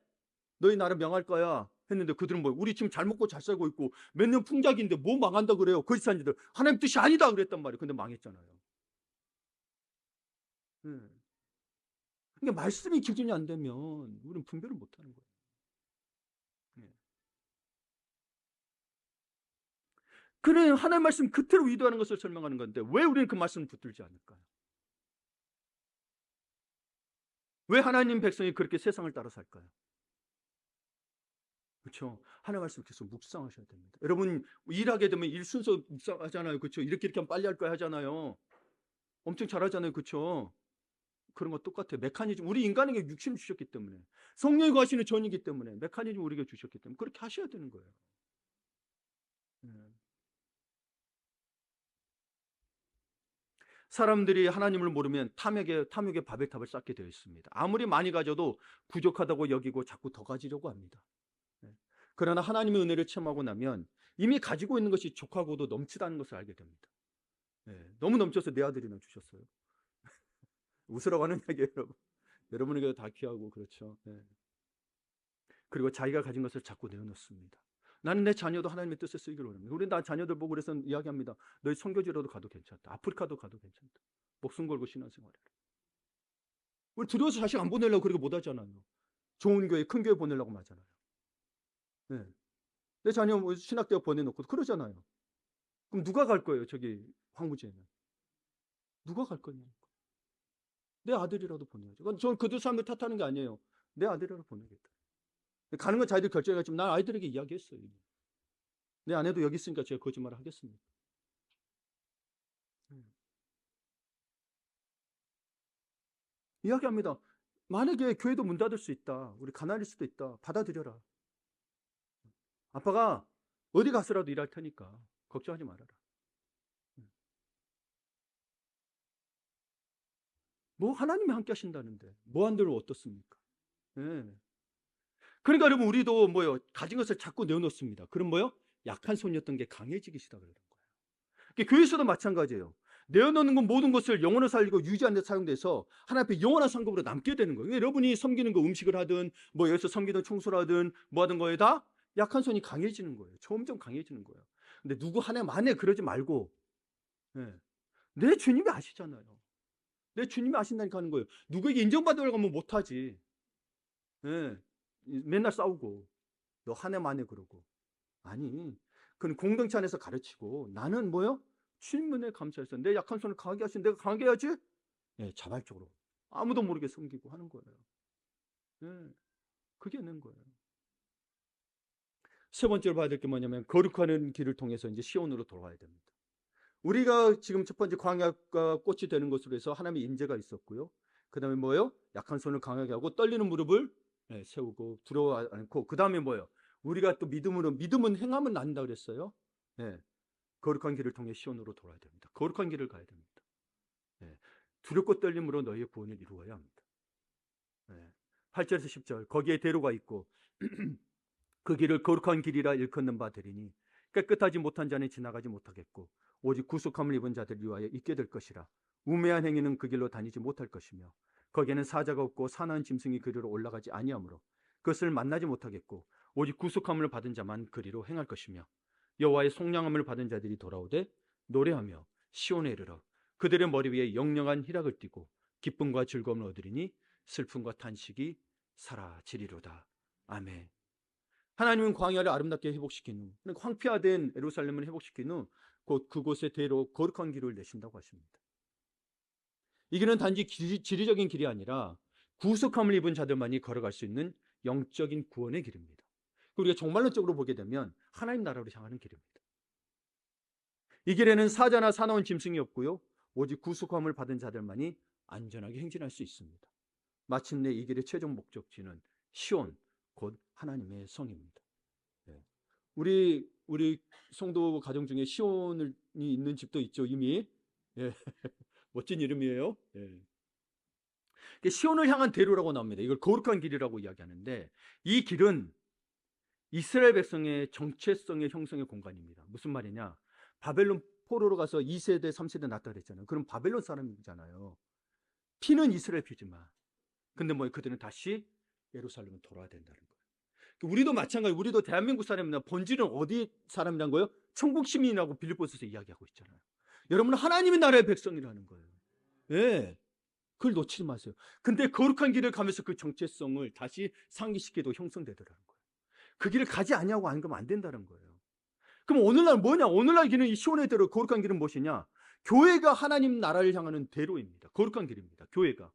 너희 나라 명할 거야. 했는데 그들은 우리 지금 잘 먹고 잘 살고 있고 몇 년 풍작인데 뭐 망한다 그래요. 거짓 선지자들. 하나님 뜻이 아니다 그랬단 말이에요. 근데 망했잖아요. 네. 그러니까 말씀이 기준이 안 되면 우리는 분별을 못 하는 거예요. 네. 그래 하나님 말씀 그대로 위도하는 것을 설명하는 건데 왜 우리는 그 말씀을 붙들지 않을까요? 왜 하나님 백성이 그렇게 세상을 따라 살까요? 그렇죠. 하나님 말씀 계속 묵상하셔야 됩니다. 여러분 일하게 되면 일 순서 묵상하잖아요. 그렇죠. 이렇게 하면 빨리 할 거야 하잖아요. 엄청 잘하잖아요. 그렇죠. 그런 거 똑같아요. 메커니즘 우리 인간에게 육신을 주셨기 때문에 성령이 거하시는 전이기 때문에 메커니즘 우리에게 주셨기 때문에 그렇게 하셔야 되는 거예요. 네. 사람들이 하나님을 모르면 탐욕의 바벨탑을 쌓게 되어 있습니다. 아무리 많이 가져도 부족하다고 여기고 자꾸 더 가지려고 합니다. 네. 그러나 하나님의 은혜를 체험하고 나면 이미 가지고 있는 것이 족하고도 넘치다는 것을 알게 됩니다. 예, 너무 넘쳐서 내 아들이나 주셨어요. 웃으라고 하는 이야기예요, 여러분. 여러분에게도 다 귀하고 그렇죠. 예. 그리고 자기가 가진 것을 자꾸 내어놓습니다. 나는 내 자녀도 하나님의 뜻에 쓰이기를 원합니다. 우리 나 자녀들 보고 그래서 이야기합니다. 너희 선교지로도 가도 괜찮다. 아프리카도 가도 괜찮다. 목숨 걸고 신앙생활해라. 우리 두려워서 자식 안 보내려고 그렇게 못하잖아요. 좋은 교회, 큰 교회 보내려고 하잖아요. 네. 내 자녀 뭐 신학대학 보내놓고 그러잖아요. 그럼 누가 갈 거예요? 저기 황무지에는. 누가 갈 거냐? 내 아들이라도 보내야죠. 저는 그 사람들 탓하는 게 아니에요. 내 아들이라도 보내겠다. 가는 건 자기들 결정해야지만 난 아이들에게 이야기했어요. 내 아내도 여기 있으니까 제가 거짓말을 하겠습니다. 이야기합니다. 만약에 교회도 문 닫을 수 있다. 우리 가난할 수도 있다. 받아들여라. 아빠가 어디 가서라도 일할 테니까 걱정하지 말아라. 뭐 하나님이 함께 하신다는데 뭐 안 들면 어떻습니까? 네. 그러니까 여러분 우리도 뭐요? 가진 것을 자꾸 내어놓습니다. 그럼 뭐요? 약한 손이었던 게 강해지기 시작을 하는 거예요. 교회에서도 마찬가지예요. 내어놓는 건 모든 것을 영혼을 살리고 유지하는 데 사용돼서 하나님 앞에 영원한 상급으로 남게 되는 거예요. 여러분이 섬기는 거 음식을 하든 뭐 여기서 섬기든 청소를 하든 뭐 하든 거에 다 약한 손이 강해지는 거예요. 점점 강해지는 거예요. 근데 누구 하나만에 그러지 말고 네. 내 주님이 아시잖아요. 내 주님이 아신다니까 하는 거예요. 누구에게 인정받으려고 하면 못하지. 네. 맨날 싸우고 너 한 해만에 그러고 아니 그건 공동체 안에서 가르치고 나는 뭐요? 주님만에 감사해서 내 약한 손을 강하게 하신 내가 강하게 해야지. 네, 자발적으로 아무도 모르게 섬기고 하는 거예요. 네, 그게 있는 거예요. 세 번째로 봐야 될 게 뭐냐면 거룩하는 길을 통해서 이제 시온으로 돌아와야 됩니다. 우리가 지금 첫 번째 광야가 꽃이 되는 것으로 해서 하나님의 인재가 있었고요. 그 다음에 뭐예요? 약한 손을 강하게 하고 떨리는 무릎을 세우고 두려워 않고 그 다음에 뭐예요? 우리가 또 믿음은 행함은 난다 그랬어요. 네. 거룩한 길을 통해 시온으로 돌아야 됩니다. 거룩한 길을 가야 됩니다. 네. 두렵고 떨림으로 너희의 구원을 이루어야 합니다. 네. 8절에서 10절 거기에 대로가 있고 그 길을 거룩한 길이라 일컫는 바 되리니 깨끗하지 못한 자는 지나가지 못하겠고 오직 구속함을 입은 자들 위하여 있게 될 것이라. 우매한 행위는 그 길로 다니지 못할 것이며 거기에는 사자가 없고 사나운 짐승이 그리로 올라가지 아니하므로 그것을 만나지 못하겠고 오직 구속함을 받은 자만 그리로 행할 것이며 여호와의 속량함을 받은 자들이 돌아오되 노래하며 시온에 이르러 그들의 머리 위에 영영한 희락을 띠고 기쁨과 즐거움을 얻으리니 슬픔과 탄식이 사라지리로다. 아멘. 하나님은 광야를 아름답게 회복시킨 후 황폐화된 예루살렘을 회복시킨 후 곧 그곳에 대로 거룩한 길을 내신다고 하십니다. 이 길은 단지 지리적인 길이 아니라 구속함을 입은 자들만이 걸어갈 수 있는 영적인 구원의 길입니다. 우리가 정말론적으로 보게 되면 하나님 나라로 향하는 길입니다. 이 길에는 사자나 사나운 짐승이 없고요. 오직 구속함을 받은 자들만이 안전하게 행진할 수 있습니다. 마침내 이 길의 최종 목적지는 시온, 곧 하나님의 성입니다. 우리 성도 가정 중에 시온이 있는 집도 있죠, 이미. 예. 멋진 이름이에요. 예. 시온을 향한 대로라고 나옵니다. 이걸 거룩한 길이라고 이야기하는데 이 길은 이스라엘 백성의 정체성의 형성의 공간입니다. 무슨 말이냐? 바벨론 포로로 가서 2세대, 3세대 낳았다 그랬잖아요. 그럼 바벨론 사람이잖아요. 피는 이스라엘 피지만 근데 뭐 그들은 다시 예루살렘으로 돌아야 된다는 거예요. 우리도 마찬가지, 우리도 대한민국 사람이나 본질은 어디 사람이란 거예요? 천국 시민이라고 빌립보서에서 이야기하고 있잖아요. 여러분은 하나님의 나라의 백성이라는 거예요. 예. 그걸 놓치지 마세요. 근데 거룩한 길을 가면서 그 정체성을 다시 상기시켜도 형성되더라는 거예요. 그 길을 가지 아니하고 안 가면 안 된다는 거예요. 그럼 오늘날 뭐냐? 오늘날 길은 이 시온의 대로 거룩한 길은 무엇이냐? 교회가 하나님 나라를 향하는 대로입니다. 거룩한 길입니다. 교회가.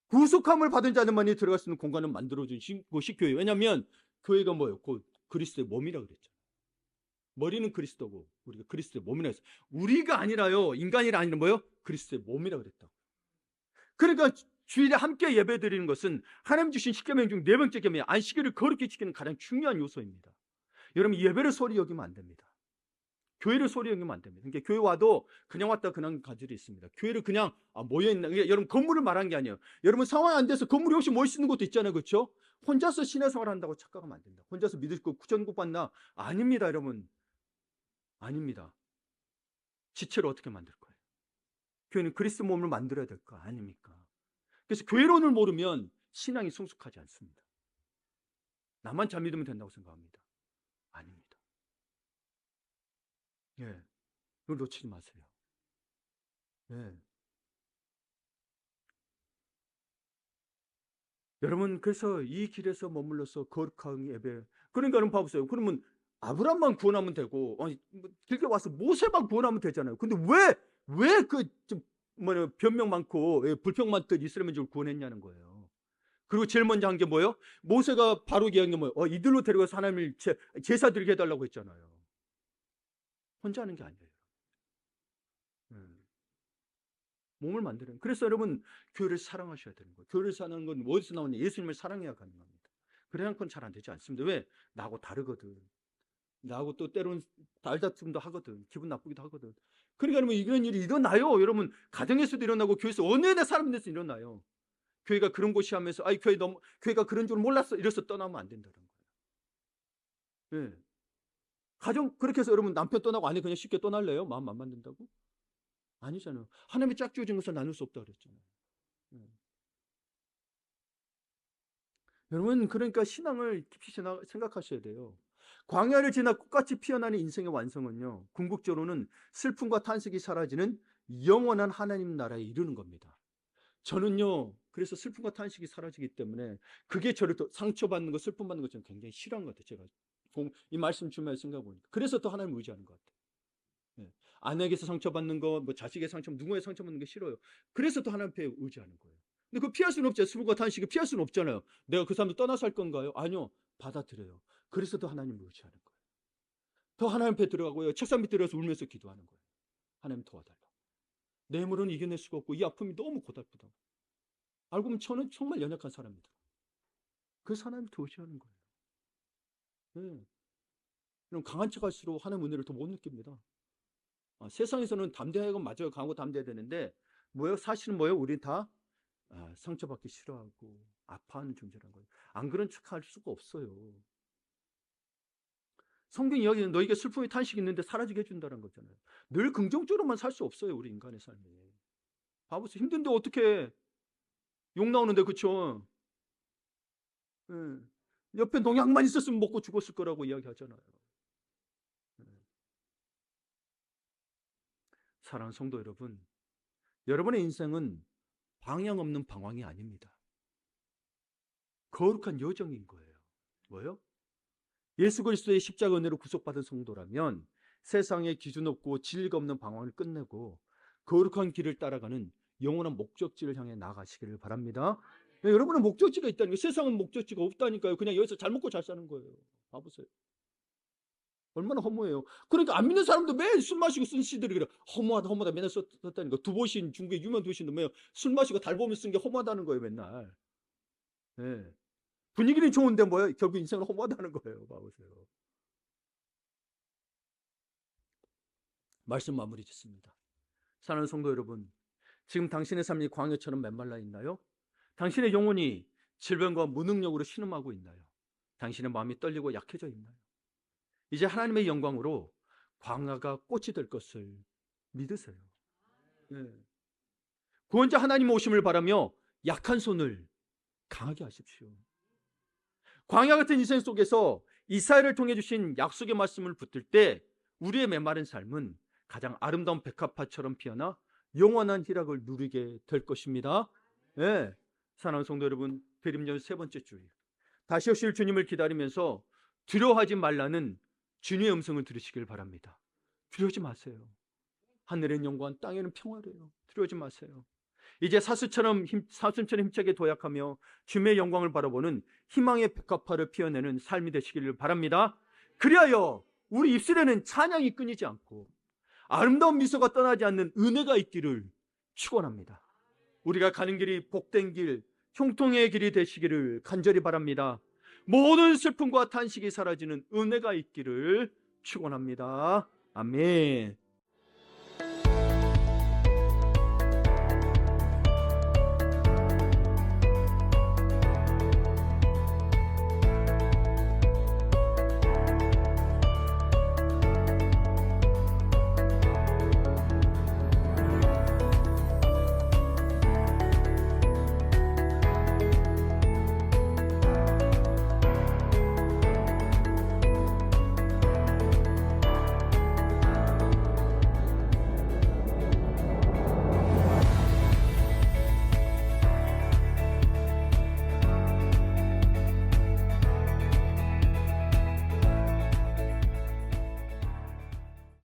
구속함을 받은 자들만이 들어갈 수 있는 공간을 만들어준 곳이 교회예요. 왜냐하면 교회가 뭐예요? 곧 그리스도의 몸이라 그랬잖아요. 머리는 그리스도고 우리가 그리스도의 몸이라 했어요. 우리가 아니라요. 인간이 아니라 뭐예요? 그리스도의 몸이라 그랬다고. 그러니까 주일에 함께 예배 드리는 것은 하나님 주신 십계명 중 네 번째 계명 안식일을 거룩히 지키는 가장 중요한 요소입니다. 여러분 예배를 소리 여기면 안 됩니다. 교회를 소리 여기면 안 됩니다. 그러니까 교회 와도 그냥 왔다 그냥 가들이 있습니다. 교회를 그냥 모여있나. 그러니까 여러분 건물을 말한 게 아니에요. 여러분 상황이 안 돼서 건물이 혹시 모일 수 있는 것도 있잖아요. 그렇죠? 혼자서 신앙생활 한다고 착각하면 안 된다. 혼자서 믿을 거 구천국 받나? 아닙니다. 여러분. 아닙니다. 지체를 어떻게 만들 거예요? 교회는 그리스도 몸을 만들어야 될 거 아닙니까? 그래서 교회론을 모르면 신앙이 성숙하지 않습니다. 나만 잘 믿으면 된다고 생각합니다. 아닙니다. 예, 이걸 놓치지 마세요. 예. 여러분, 그래서 이 길에서 머물러서 거룩한 예배. 그러니까 여러분 봐보세요. 그러면 아브라함만 구원하면 되고, 길게 와서 모세만 구원하면 되잖아요. 근데 왜 변명 많고, 불평 많던 이스라엘 민족을 구원했냐는 거예요. 그리고 제일 먼저 한 게 뭐예요? 모세가 바로 얘기한 게 뭐예요? 이들로 데려가서 하나님을 제사 드리게 해달라고 했잖아요. 혼자 하는 게 아니에요. 몸을 만드는. 그래서 여러분, 교회를 사랑하셔야 되는 거예요. 교회를 사랑하는 건 어디서 나오냐? 예수님을 사랑해야 가능합니다. 그래야 그건 잘 안 되지 않습니다. 왜? 나하고 다르거든. 나하고 또 때로는 말다툼도 하거든. 기분 나쁘기도 하거든. 그러니까 여러분, 이런 일이 일어나요. 여러분, 가정에서도 일어나고 교회에서 어느 날 사람들에서 일어나요. 교회가 그런 곳이 하면서 교회가 그런 줄 몰랐어. 이래서 떠나면 안 된다는 거예요. 예. 가정 그렇게 해서 여러분 남편 떠나고 아내 그냥 쉽게 떠날래요? 마음 안 맞는다고? 아니잖아요. 하나님이 짝지어진 것을 나눌 수 없다 그랬잖아요. 예. 여러분, 그러니까 신앙을 깊이 생각하셔야 돼요. 광야를 지나 꽃같이 피어나는 인생의 완성은요, 궁극적으로는 슬픔과 탄식이 사라지는 영원한 하나님 나라에 이르는 겁니다. 저는요, 그래서 슬픔과 탄식이 사라지기 때문에 그게 저를 또 상처받는 거, 슬픔 받는 거 저는 굉장히 싫어한 것 같아요. 제가 이 말씀 주면서 생각해 보니까. 그래서 더 하나님을 의지하는 것 같아요. 예. 아내에게서 상처받는 거, 뭐 자식의 상처, 누구의 상처받는 게 싫어요. 그래서 또 하나님께 의지하는 거예요. 근데 그거 피할 수는 없죠. 슬픔과 탄식을 피할 수는 없잖아요. 내가 그 사람도 떠나서 할 건가요? 아니요. 받아들여요. 그래서 더 하나님을 의지하는 거예요. 더 하나님 앞에 들어가고요. 책상 밑에 들어가서 울면서 기도하는 거예요. 하나님 도와달라고. 내 힘으로는 이겨낼 수가 없고 이 아픔이 너무 고달프다고. 알고 보면 저는 정말 연약한 사람입니다. 그래서 하나님을 더 의지하는 거예요. 네. 그럼 강한 척할수록 하나님의 은혜를 더 못 느낍니다. 세상에서는 담대하고 맞아요. 강하고 담대해야 되는데 뭐예요? 사실은 뭐예요? 우리 다 상처받기 싫어하고 아파하는 존재라는 거예요. 안 그런 척할 수가 없어요. 성경 이야기는 너에게 슬픔이 탄식이 있는데 사라지게 해준다는 거잖아요. 늘 긍정적으로만 살 수 없어요. 우리 인간의 삶에. 봐보세요. 힘든데 어떻게 욕 나오는데 그쵸? 예. 옆에 농약만 있었으면 먹고 죽었을 거라고 이야기하잖아요. 예. 사랑하는 성도 여러분, 여러분의 인생은 방향 없는 방황이 아닙니다. 거룩한 여정인 거예요. 뭐요? 예수 그리스도의 십자가 은혜로 구속받은 성도라면 세상에 기준 없고 진리가 없는 방황을 끝내고 거룩한 길을 따라가는 영원한 목적지를 향해 나가시기를 바랍니다. 네, 여러분은 목적지가 있다는 거예요. 세상은 목적지가 없다니까요. 그냥 여기서 잘 먹고 잘 사는 거예요. 봐보세요. 얼마나 허무해요. 그러니까 안 믿는 사람도 매일 술 마시고 쓴 시들이 그래. 허무하다 맨날 썼다니까. 두보신 중국의 유명 도시는 뭐예요? 술 마시고 달보면 쓴 게 허무하다는 거예요, 맨날. 네. 분위기는 좋은데 뭐예요? 결국 인생을 허무하다는 거예요. 봐보세요. 말씀 마무리 짓습니다. 사랑하는 성도 여러분, 지금 당신의 삶이 광야처럼 메말라 있나요? 당신의 영혼이 질병과 무능력으로 신음하고 있나요? 당신의 마음이 떨리고 약해져 있나요? 이제 하나님의 영광으로 광야가 꽃이 될 것을 믿으세요. 네. 구원자 하나님 오심을 바라며 약한 손을 강하게 하십시오. 광야 같은 인생 속에서 이사야를 통해 주신 약속의 말씀을 붙들 때 우리의 메마른 삶은 가장 아름다운 백합화처럼 피어나 영원한 희락을 누리게 될 것입니다. 네. 사랑하는 성도 여러분, 대림절 세 번째 주일, 다시 오실 주님을 기다리면서 두려워하지 말라는 주님의 음성을 들으시길 바랍니다. 두려워하지 마세요. 하늘엔 영광, 땅에는 평화래요. 두려워하지 마세요. 이제 사슴처럼 힘차게 도약하며 주님의 영광을 바라보는 희망의 백합화를 피워내는 삶이 되시기를 바랍니다. 그리하여 우리 입술에는 찬양이 끊이지 않고 아름다운 미소가 떠나지 않는 은혜가 있기를 축원합니다. 우리가 가는 길이 복된 길, 형통의 길이 되시기를 간절히 바랍니다. 모든 슬픔과 탄식이 사라지는 은혜가 있기를 축원합니다. 아멘.